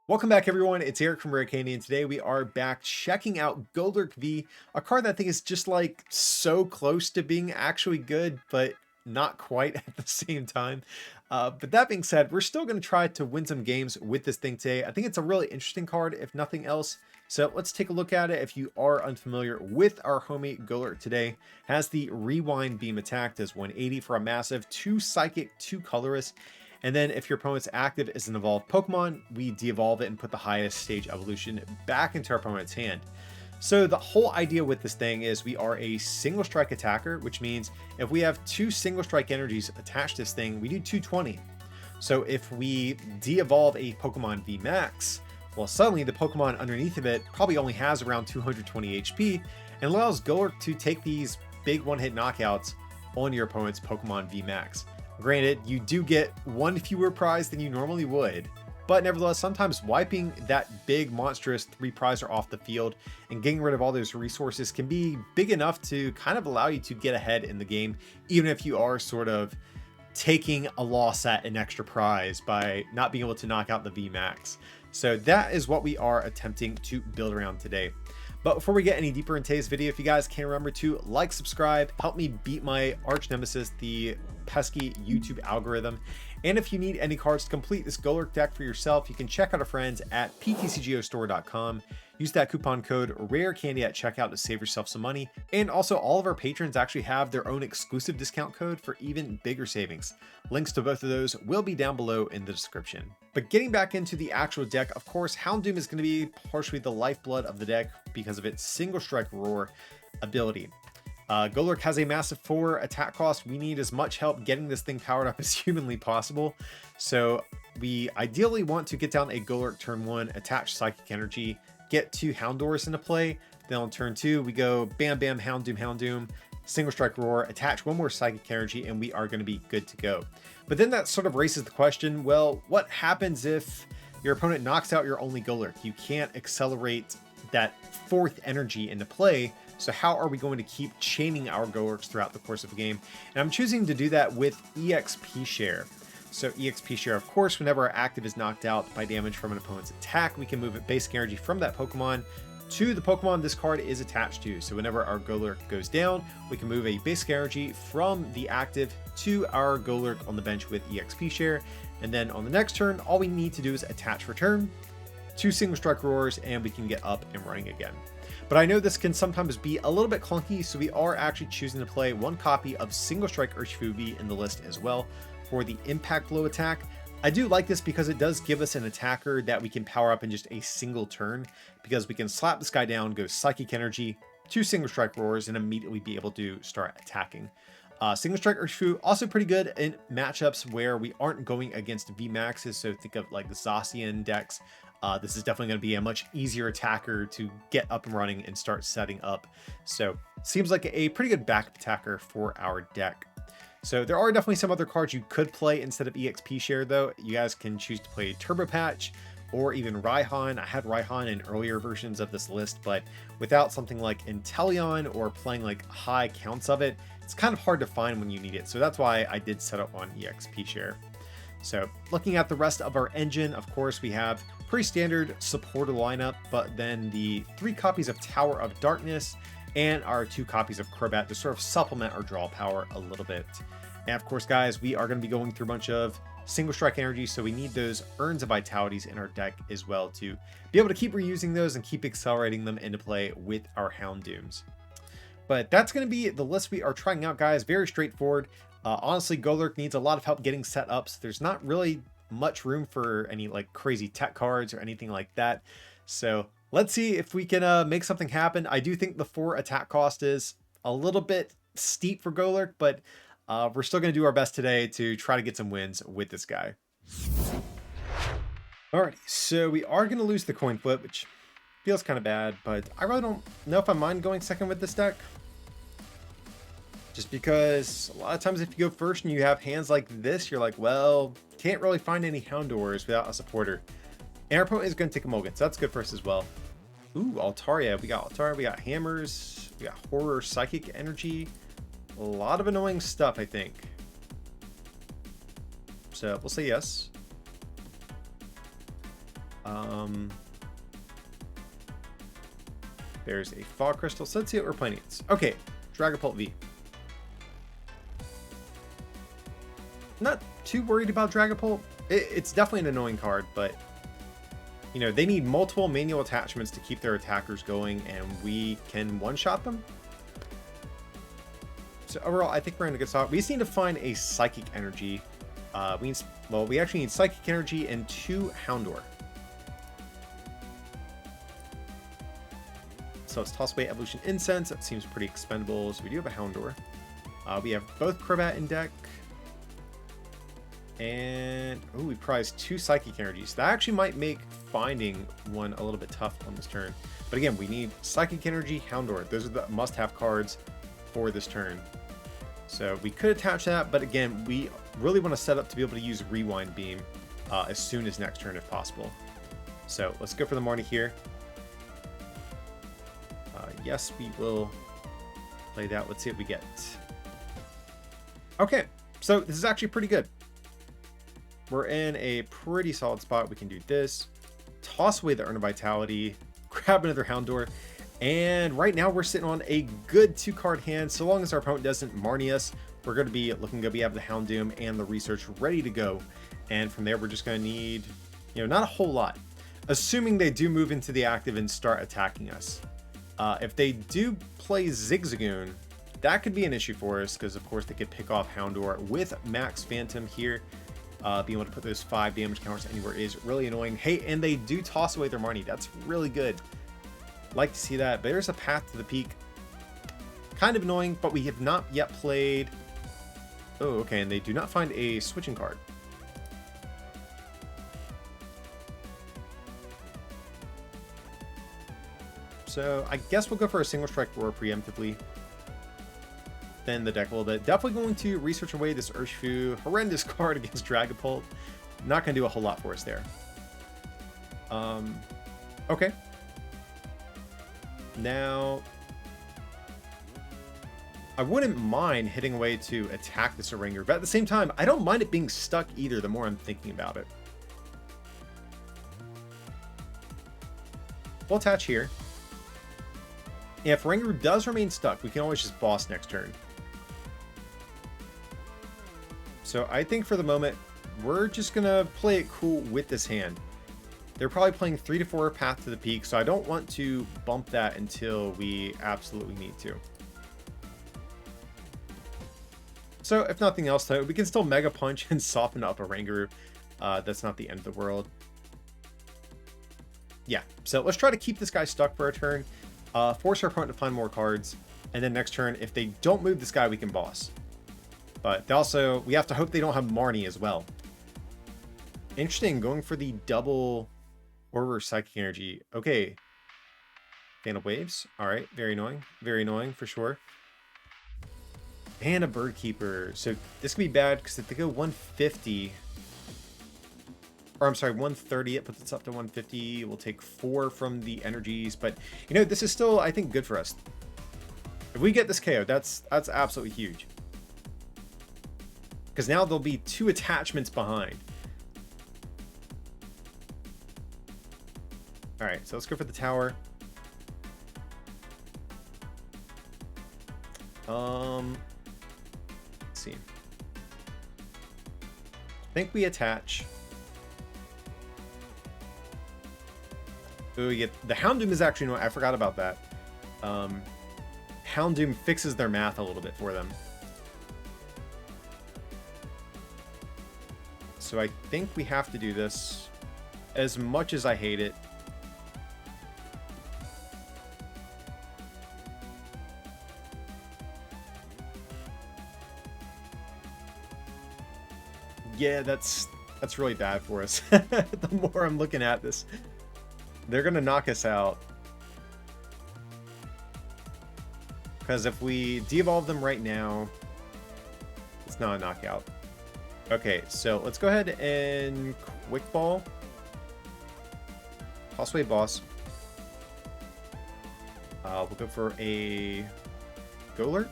Welcome back, everyone. It's Aric from Rare Candy, and today we are back checking out Golurk V, a card that I think is just like so close to being actually good, but not quite at the same time. But that being said, we're still going to try to win some games with this thing today. I think it's a really interesting card, if nothing else. So let's take a look at it. If you are unfamiliar with our homie Golurk today, has the Rewind Beam attack, does 180 for a massive, 2 Psychic, 2 Colorless. And then if your opponent's active is an evolved Pokemon, we de-evolve it and put the highest stage evolution back into our opponent's hand. So the whole idea with this thing is we are a single strike attacker, which means if we have 2 single strike energies attached to this thing, we do 220. So if we de-evolve a Pokemon VMAX, well, suddenly the Pokemon underneath of it probably only has around 220 HP and allows Golurk to take these big one-hit knockouts on your opponent's Pokemon VMAX. Granted, you do get 1 fewer prize than you normally would, but nevertheless, sometimes wiping that big monstrous 3 prizer off the field and getting rid of all those resources can be big enough to kind of allow you to get ahead in the game, even if you are sort of taking a loss at an extra prize by not being able to knock out the VMAX. So that is what we are attempting to build around today. But before we get any deeper in today's video, if you guys can remember to like, subscribe, help me beat my arch nemesis, the pesky YouTube algorithm. And if you need any cards to complete this Golurk deck for yourself, you can check out our friends at PTCGO Use that coupon code RARECANDY at checkout to save yourself some money. And also, all of our patrons actually have their own exclusive discount code for even bigger savings. Links to both of those will be down below in the description. But getting back into the actual deck, of course, Houndoom is going to be partially the lifeblood of the deck because of its single strike roar ability. Golurk has a massive 4 attack cost. We need as much help getting this thing powered up as humanly possible. So we ideally want to get down a Golurk turn 1, attach Psychic Energy, get 2 Houndours into play. Then on turn 2, we go bam, bam, Houndoom, single strike roar, attach 1 more Psychic Energy, and we are going to be good to go. But then that sort of raises the question, well, what happens if your opponent knocks out your only Golurk? You can't accelerate that 4th energy into play. So how are we going to keep chaining our Golurks throughout the course of the game? And I'm choosing to do that with EXP Share. So EXP Share, of course, whenever our active is knocked out by damage from an opponent's attack, we can move a basic energy from that Pokemon to the Pokemon this card is attached to. So whenever our Golurk goes down, we can move a basic energy from the active to our Golurk on the bench with EXP Share. And then on the next turn, all we need to do is attach return, 2 single strike roars, and we can get up and running again. But I know this can sometimes be a little bit clunky, so we are actually choosing to play 1 copy of Single Strike Urshifugi in the list as well for the impact blow attack. I do like this because it does give us an attacker that we can power up in just a single turn, because we can slap this guy down, go Psychic Energy, 2 Single Strike Roars, and immediately be able to start attacking. Single Strike Urshifu also pretty good in matchups where we aren't going against VMAXes, so think of like the Zacian decks. This is definitely going to be a much easier attacker to get up and running and start setting up. So seems like a pretty good backup attacker for our deck. So there are definitely some other cards you could play instead of EXP Share though. You guys can choose to play Turbo Patch or even Raihan. I had Raihan in earlier versions of this list, but without something like Inteleon or playing like high counts of it, it's kind of hard to find when you need it. So that's why I did set up on EXP Share. So looking at the rest of our engine, of course, we have pretty standard supporter lineup, but then the 3 copies of Tower of Darkness and our 2 copies of Crobat to sort of supplement our draw power a little bit. And of course, guys, we are going to be going through a bunch of single strike energy, so we need those Urns of Vitalities in our deck as well to be able to keep reusing those and keep accelerating them into play with our Houndooms. But that's going to be the list we are trying out, guys. Very straightforward. Honestly, Golurk needs a lot of help getting set up, so there's not really much room for any like crazy tech cards or anything like that. So let's see if we can make something happen. I do think the 4 attack cost is a little bit steep for Golurk, but we're still going to do our best today to try to get some wins with this guy. Alrighty, so we are going to lose the coin flip, which feels kind of bad, but I really don't know if I mind going second with this deck. Just because a lot of times if you go first and you have hands like this, you're like, well, can't really find any Houndours without a supporter. And our opponent is going to take a mulligan, so that's good for us as well. Ooh, Altaria. We got Altaria, we got Hammers, we got Horror, Psychic Energy. A lot of annoying stuff, I think. So we'll say yes. There's a Fog Crystal. So let's see what we're playing against. Okay, Dragapult V. Not too worried about Dragapult. It's definitely an annoying card, but you know, they need multiple manual attachments to keep their attackers going, and we can one-shot them. So overall, I think we're in a good spot. We just need to find a Psychic Energy. We actually need Psychic Energy and 2 Houndour. So let's toss away Evolution Incense. That seems pretty expendable. So we do have a Houndour. We have both Crobat in deck. And we prize 2 Psychic Energies. That actually might make finding one a little bit tough on this turn. But again, we need Psychic Energy, Houndour. Those are the must-have cards for this turn. So we could attach that, but again, we really want to set up to be able to use Rewind Beam as soon as next turn if possible. So let's go for the Marnie here. Yes, we will play that. Let's see what we get. Okay, so this is actually pretty good. We're in a pretty solid spot. We can do this, toss away the Urn of Vitality, grab another Houndour, and right now we're sitting on a good 2-card hand. So long as our opponent doesn't Marnie us, we're going to be looking good. We have the Houndoom and the Research ready to go. And from there, we're just going to need, you know, not a whole lot. Assuming they do move into the active and start attacking us. If they do play Zigzagoon, that could be an issue for us because, of course, they could pick off Houndour with Max Phantom here. Being able to put those 5 damage counters anywhere is really annoying. Hey, and they do toss away their Marnie. That's really good. Like to see that. But there's a Path to the Peak. Kind of annoying, but we have not yet played... Oh, okay, and they do not find a switching card. So I guess we'll go for a Single Strike Roar preemptively. Then the deck a little bit. Definitely going to research away this Urshifu horrendous card against Dragapult. Not going to do a whole lot for us there. Okay. Now, I wouldn't mind hitting away to attack this Oranger, but at the same time, I don't mind it being stuck either the more I'm thinking about it. We'll attach here. If Oranger does remain stuck, we can always just boss next turn. So I think for the moment, we're just going to play it cool with this hand. They're probably playing 3 to 4 Path to the Peak, so I don't want to bump that until we absolutely need to. So if nothing else, though, we can still Mega Punch and soften up a Oranguru. That's not the end of the world. Yeah, so let's try to keep this guy stuck for a turn. Force our opponent to find more cards, and then next turn, if they don't move this guy, we can boss. But also, we have to hope they don't have Marnie as well. Interesting, going for the double Horror Psychic Energy. Okay. Fan of Waves. Alright, very annoying for sure. And a Bird Keeper. So this could be bad, because if they go 150... Or I'm sorry, 130, it puts us up to 150. We'll take 4 from the energies, but you know, this is still, I think, good for us. If we get this KO, that's absolutely huge. Because now there'll be 2 attachments behind. Alright, so let's go for the tower. Let's see. I think we attach. Ooh, the Houndoom is actually, no, I forgot about that. Houndoom fixes their math a little bit for them. So I think we have to do this. As much as I hate it. Yeah, that's really bad for us. The more I'm looking at this. They're going to knock us out. Because if we de-evolve them right now, it's not a knockout. Okay, so let's go ahead and Quick Ball. Toss away boss. We'll go for a Golurk.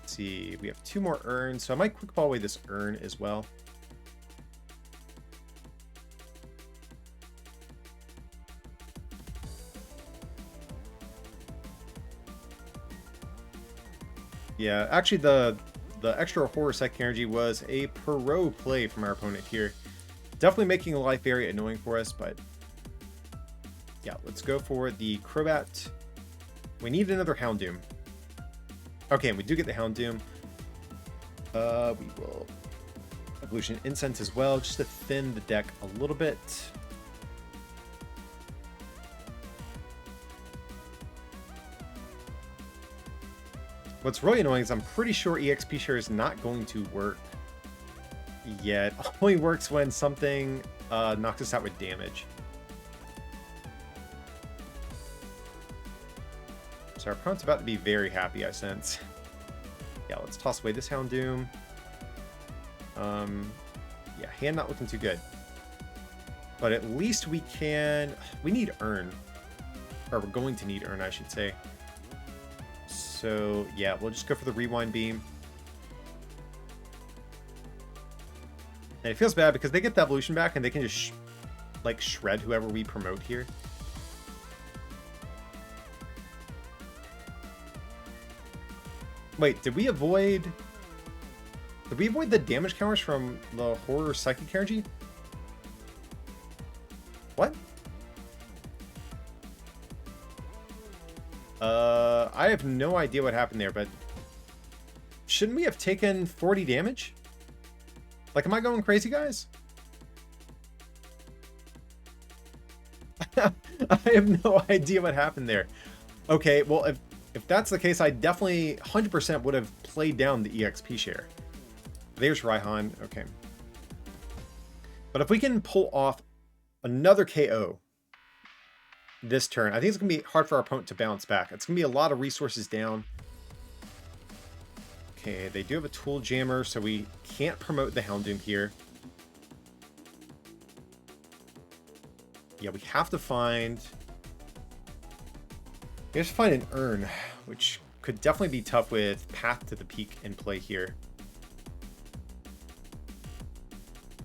Let's see. We have 2 more urns, so I might quick ball away this urn as well. Yeah, actually the extra horror psychic energy was a pro play from our opponent here. Definitely making life very annoying for us, but yeah, let's go for the Crobat. We need another Houndoom. Okay, we do get the Houndoom. We will Evolution Incense as well, just to thin the deck a little bit. What's really annoying is I'm pretty sure EXP Share is not going to work yet. It only works when something knocks us out with damage. So our opponent's about to be very happy, I sense. Yeah, let's toss away this Houndoom. Yeah, hand not looking too good. But at least we can... We need Urn. Or we're going to need Urn, I should say. So, yeah, we'll just go for the Rewind Beam. And it feels bad because they get the evolution back and they can just, like, shred whoever we promote here. Wait, did we avoid the damage counters from the Horror Psychic Energy? What? I have no idea what happened there, but shouldn't we have taken 40 damage? Like, am I going crazy, guys? I have no idea what happened there. Okay, well, if that's the case, I definitely 100% would have played down the EXP share. There's Raihan. Okay. But if we can pull off another KO this turn, I think it's going to be hard for our opponent to bounce back. It's going to be a lot of resources down. Okay, they do have a Tool Jammer, so we can't promote the Houndoom here. Yeah, we have to find... We have to find an Urn, which could definitely be tough with Path to the Peak in play here.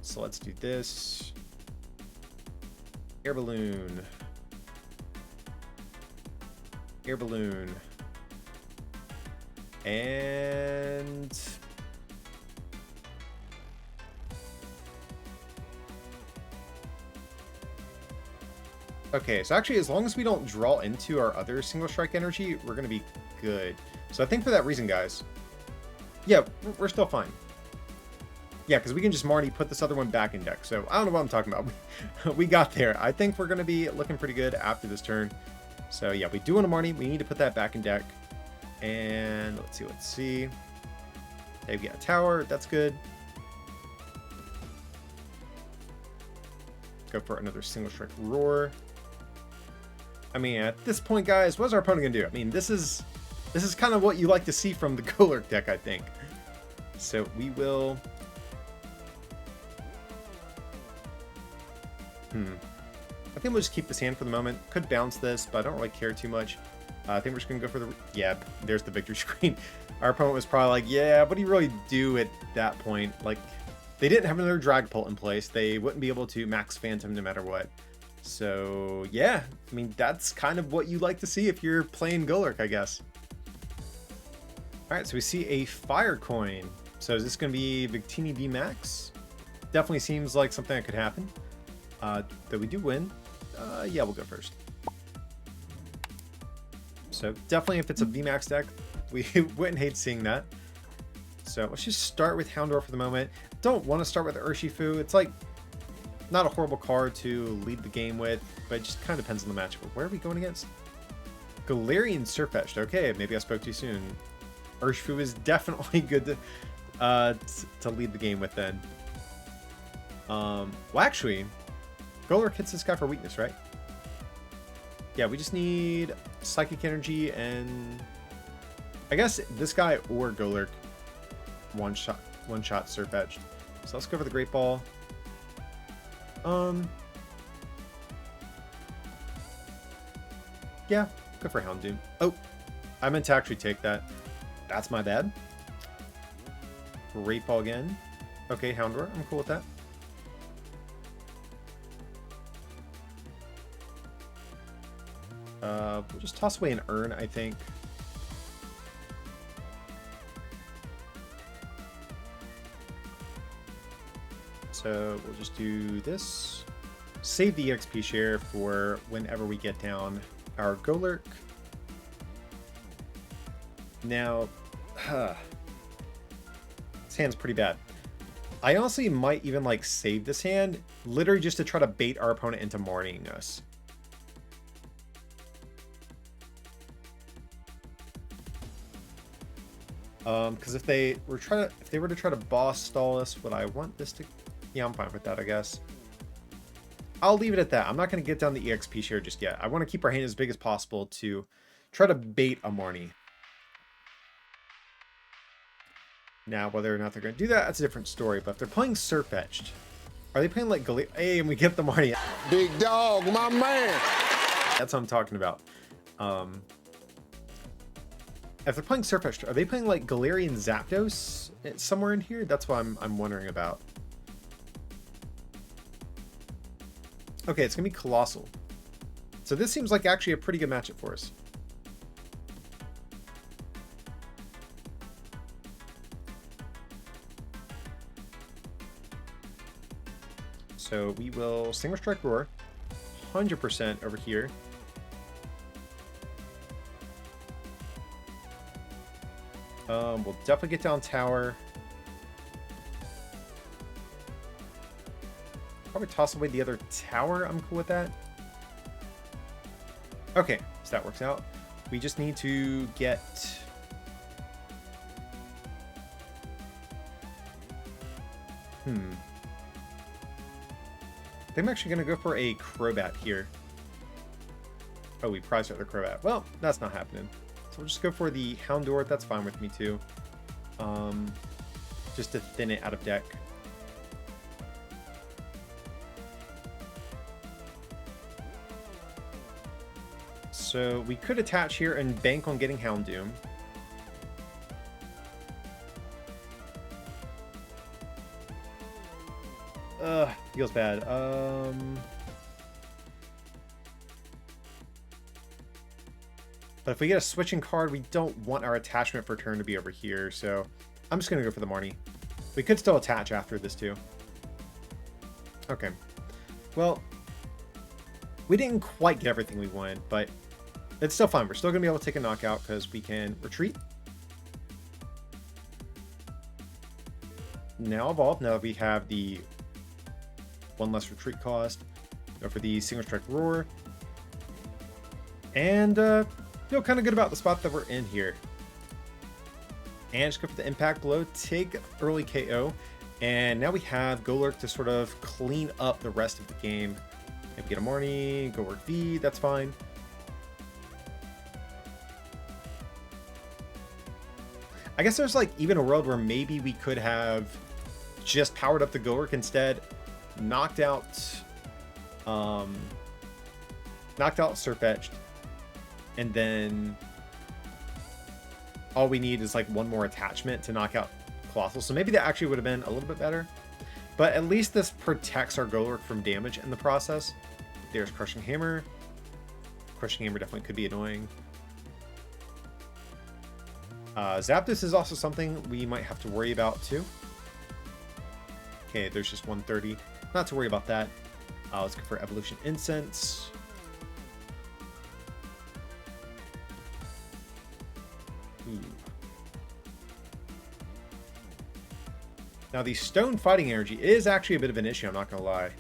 So let's do this. Air Balloon. Air Balloon. And... Okay, so actually, as long as we don't draw into our other single strike energy, we're going to be good. So I think for that reason, guys, yeah, we're still fine. Yeah, because we can just Marty put this other one back in deck. So I don't know what I'm talking about. We got there. I think we're going to be looking pretty good after this turn. So yeah, we do want to Marty. We need to put that back in deck. And let's see. Okay, we got a tower. That's good. Go for another single strike roar. I mean, at this point, guys, what's our opponent gonna do? I mean, this is kind of what you like to see from the Golurk deck, I think. So we will. I think we'll just keep this hand for the moment. Could bounce this, but I don't really care too much. I think we're just gonna go for the. Yeah, there's the victory screen. Our opponent was probably like, yeah, what do you really do at that point? Like, they didn't have another Dragapult in place. They wouldn't be able to max Phantom no matter what. So, yeah. I mean, that's kind of what you like to see if you're playing Golurk, I guess. Alright, so we see a Fire Coin. So is this going to be Victini VMAX? Definitely seems like something that could happen. Though we do win. Yeah, we'll go first. So definitely if it's a VMAX deck, we wouldn't hate seeing that. So let's just start with Houndour for the moment. Don't want to start with Urshifu. It's like not a horrible card to lead the game with, but it just kind of depends on the matchup. Where are we going against? Galarian Surfetched. Okay, maybe I spoke too soon. Urshifu is definitely good to lead the game with then. Well, actually, Golurk hits this guy for weakness, right? Yeah, we just need Psychic Energy and I guess this guy or Golurk one shot Surfetched. So let's go for the Great Ball. Yeah, go for Houndoom. Oh, I meant to actually take that. That's my bad. Great Ball again. Okay, Houndour. I'm cool with that. We'll just toss away an urn, I think. So we'll just do this. Save the EXP share for whenever we get down our Golurk. Now, this hand's pretty bad. I honestly might even like save this hand, literally just to try to bait our opponent into Marnieing us. Because if they were to try to boss stall us, would I want this to? Yeah, I'm fine with that, I guess. I'll leave it at that. I'm not going to get down the EXP share just yet. I want to keep our hand as big as possible to try to bait a Marnie. Now, whether or not they're going to do that, that's a different story. But if they're playing Surfetched, are they playing like Galarian? Hey, and we get the Marnie. Big dog, my man. That's what I'm talking about. If they're playing Surfetched, are they playing like Galarian Zapdos somewhere in here? That's what I'm wondering about. Okay, it's going to be Coalossal. So this seems like actually a pretty good matchup for us. So we will Single Strike Roar, 100% over here. We'll definitely get down tower. Probably toss away the other tower. I'm cool with that. Okay, so that works out. We just need to get... I think I'm actually going to go for a Crobat here. Oh, we prized out the Crobat. Well, that's not happening. So we'll just go for the Houndour. That's fine with me too. Just to thin it out of deck. So we could attach here and bank on getting Houndoom. Feels bad. But if we get a switching card, we don't want our attachment for turn to be over here, so I'm just going to go for the Marnie. We could still attach after this too. Okay. Well, we didn't quite get everything we wanted, but it's still fine. We're still going to be able to take a knockout because we can retreat. Now evolve. Now that we have the one less retreat cost. Go for the Single Strike Roar. And feel kind of good about the spot that we're in here. And just go for the Impact Blow. Take early KO. And now we have Golurk to sort of clean up the rest of the game. If we get a Marnie, Golurk V, that's fine. I guess there's like even a world where maybe we could have just powered up the Golurk instead, knocked out Surfetched, and then all we need is like one more attachment to knock out Coalossal. So maybe that actually would have been a little bit better. But at least this protects our Golurk from damage in the process. There's Crushing Hammer. Crushing Hammer definitely could be annoying. Zapdos is also something we might have to worry about too. Okay, there's just 130. Not to worry about that. Let's go for Evolution Incense. Ooh. Now the Stone Fighting Energy is actually a bit of an issue, I'm not going to lie.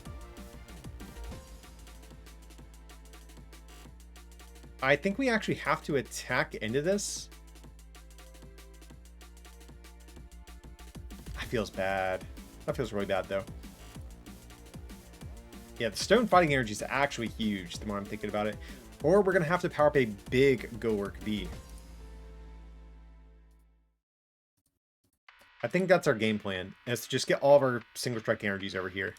I think we actually have to attack into this. That feels bad. That feels really bad though. Yeah, the Stone Fighting Energy is actually huge the more I'm thinking about it. Or we're going to have to power up a big Golurk V. I think that's our game plan, is to just get all of our Single Strike energies over here.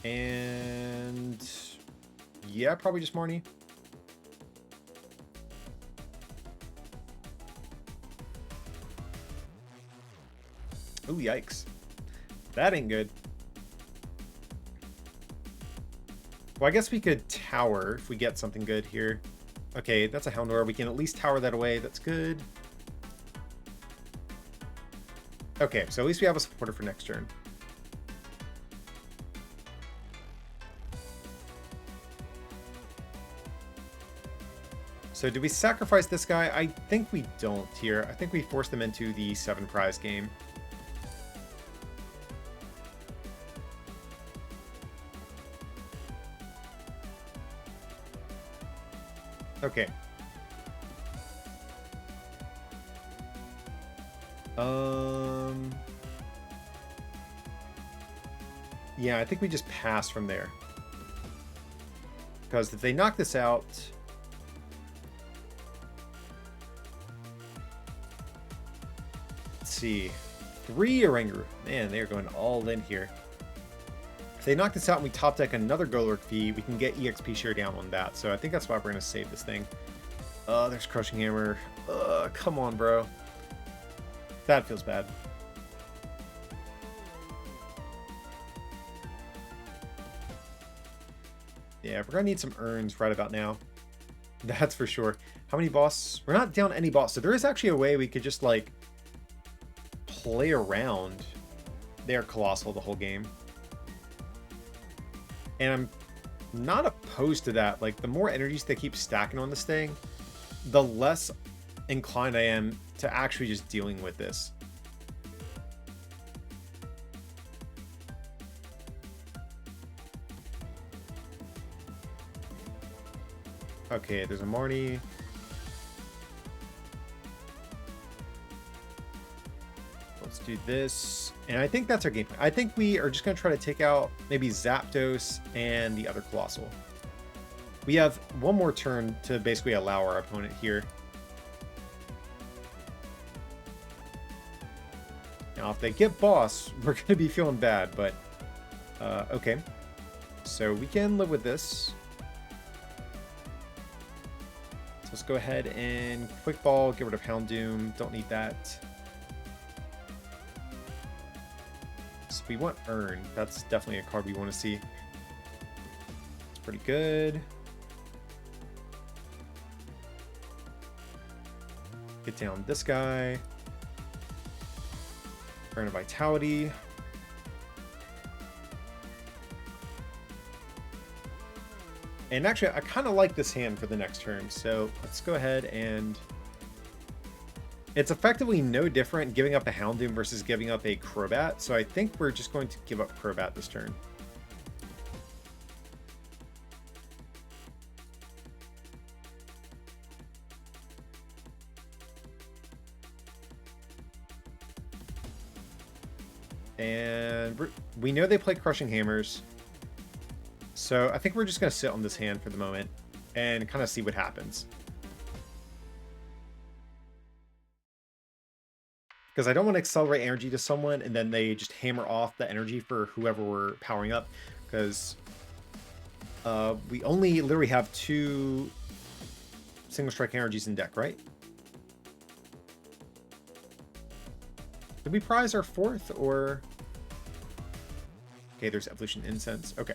And yeah, probably just Marnie. Oh, yikes. That ain't good. Well, I guess we could tower if we get something good here. Okay, that's a Houndour. We can at least tower that away. That's good. Okay, so at least we have a supporter for next turn. So do we sacrifice this guy? I think we don't here. I think we force them into the 7 prize game. Okay. Yeah, I think we just pass from there. Because if they knock this out... Let's see. 3 Oranguru. Man, they're going all in here. If they knock this out and we top deck another Golurk V, we can get EXP Share down on that. So I think that's why we're going to save this thing. There's Crushing Hammer. Come on, bro. That feels bad. Yeah, we're going to need some urns right about now. That's for sure. How many boss? We're not down any boss. So there is actually a way we could just, like, play around their Coalossal the whole game. And I'm not opposed to that. Like, the more energies they keep stacking on this thing, the less inclined I am to actually just dealing with this. Okay, there's a Marnie. Let's do this. And I think that's our game plan. I think we are just going to try to take out maybe Zapdos and the other Coalossal. We have one more turn to basically allow our opponent here. Now, if they get boss, we're going to be feeling bad, but okay. So we can live with this. So let's go ahead and Quick Ball, get rid of Houndoom. Don't need that. So we want Urn. That's definitely a card we want to see. It's pretty good. Get down this guy. Urn of Vitality. And actually, I kind of like this hand for the next turn. So let's go ahead and... It's effectively no different giving up a Houndoom versus giving up a Crobat. So I think we're just going to give up Crobat this turn. And we know they play Crushing Hammers. So I think we're just going to sit on this hand for the moment and kind of see what happens. Because I don't want to accelerate energy to someone and then they just hammer off the energy for whoever we're powering up. Because we only literally have 2 single strike energies in deck, right? Did we prize our 4th or... Okay, there's Evolution Incense. Okay.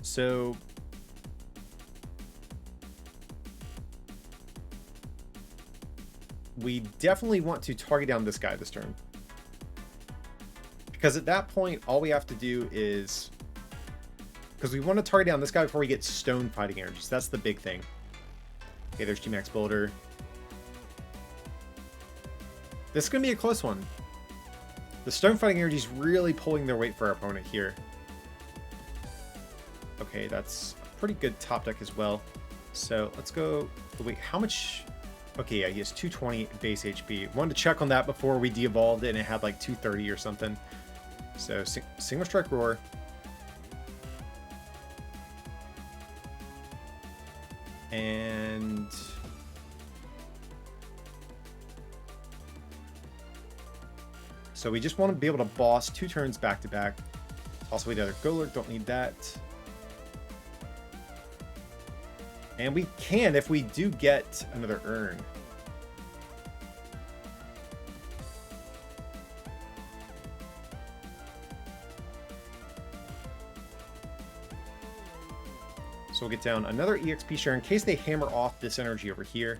So... we definitely want to target down this guy this turn. Because at that point, all we have to do is... Because we want to target down this guy before we get Stone Fighting Energies. That's the big thing. Okay, there's G-Max Boulder. This is going to be a close one. The Stone Fighting Energy is really pulling their weight for our opponent here. Okay, that's a pretty good top deck as well. So let's go... Wait, how much... Okay, yeah, he has 220 base HP. Wanted to check on that before we de-evolved it, and it had like 230 or something. So, Single Strike Roar. And... So we just want to be able to boss 2 turns back to back. Also, we the other Golurk, don't need that. And we can if we do get another Urn. So we'll get down another EXP share in case they hammer off this energy over here.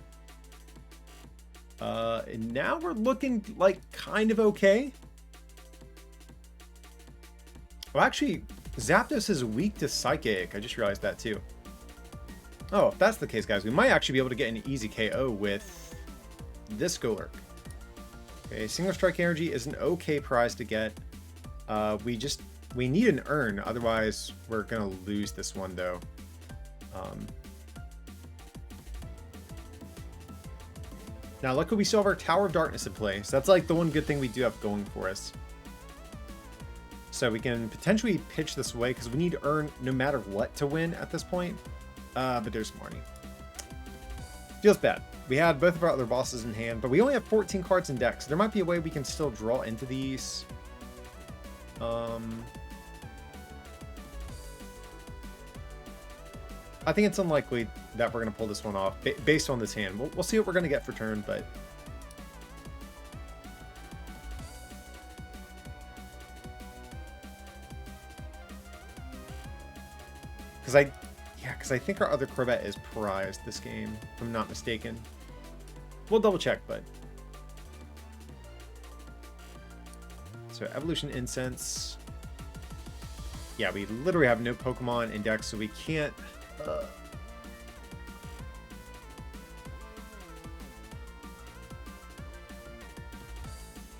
And now we're looking like kind of okay. Well, actually, Zapdos is weak to Psychic. I just realized that too. Oh, if that's the case, guys, we might actually be able to get an easy KO with this Golurk. Okay, single strike energy is an okay prize to get. We need an urn, otherwise we're gonna lose this one though. Now, luckily we still have our Tower of Darkness in play, so that's like the one good thing we do have going for us. So we can potentially pitch this away because we need to earn no matter what to win at this point. But there's Marnie. Feels bad. We had both of our other bosses in hand, but we only have 14 cards in deck, so there might be a way we can still draw into these. I think it's unlikely that we're going to pull this one off based on this hand. We'll see what we're going to get for turn, but... Because I think our other Crobat is prized this game, if I'm not mistaken. We'll double check, but... So Evolution Incense. Yeah, we literally have no Pokemon in deck, so we can't...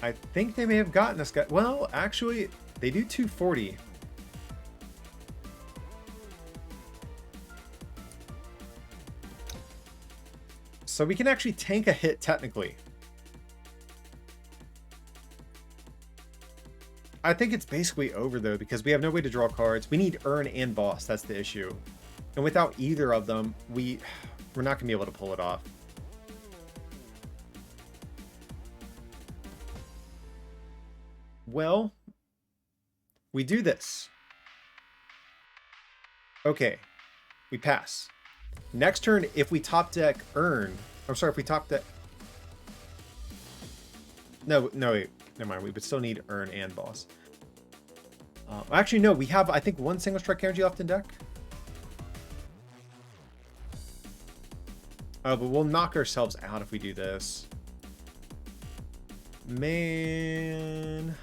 I think they may have gotten this guy. Well, actually, they do 240. So we can actually tank a hit, technically. I think it's basically over, though, because we have no way to draw cards. We need Urn and Boss. That's the issue. And without either of them, we're not going to be able to pull it off. Well, we do this. Okay, we pass. Next turn, if we top deck Urn, I'm sorry, if we top deck... No, wait, never mind. We would still need Urn and Boss. Actually, no, we have, I think, one single strike energy left in deck. Oh, but we'll knock ourselves out if we do this. Man...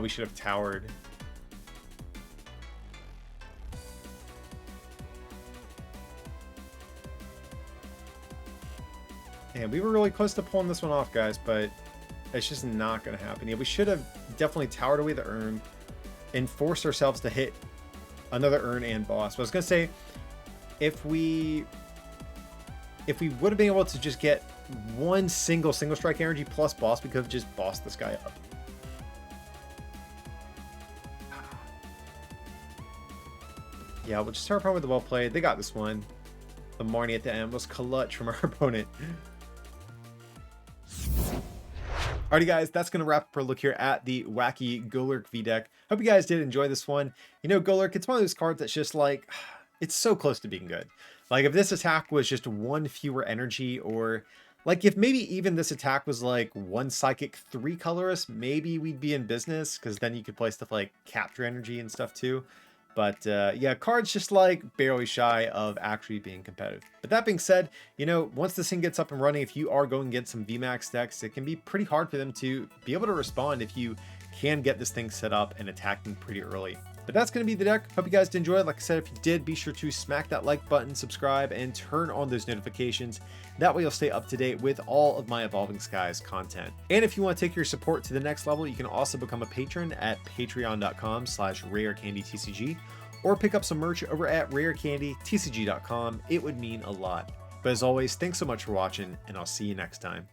we should have towered. And we were really close to pulling this one off, guys, but it's just not going to happen. Yeah, we should have definitely towered away the Urn and forced ourselves to hit another Urn and Boss. But I was going to say, if we would have been able to just get one single strike energy plus Boss, we could have just bossed this guy up. Yeah, we'll just start with the well played. They got this one. The Marnie at the end was clutch from our opponent. Alrighty, guys, that's going to wrap up our look here at the wacky Golurk V deck. Hope you guys did enjoy this one. You know, Golurk, it's one of those cards that's just like, it's so close to being good. Like, if this attack was just one fewer energy, or like if maybe even this attack was like one Psychic, 3 colorless, maybe we'd be in business, because then you could play stuff like Capture Energy and stuff too. But yeah, card's just like barely shy of actually being competitive. But that being said, you know, once this thing gets up and running, if you are going to get some VMAX decks, it can be pretty hard for them to be able to respond if you can get this thing set up and attacking pretty early. But that's going to be the deck. Hope you guys did enjoy it. Like I said, if you did, be sure to smack that like button, subscribe, and turn on those notifications. That way you'll stay up to date with all of my Evolving Skies content. And if you want to take your support to the next level, you can also become a patron at patreon.com/rarecandytcg or pick up some merch over at rarecandytcg.com. It would mean a lot. But as always, thanks so much for watching, and I'll see you next time.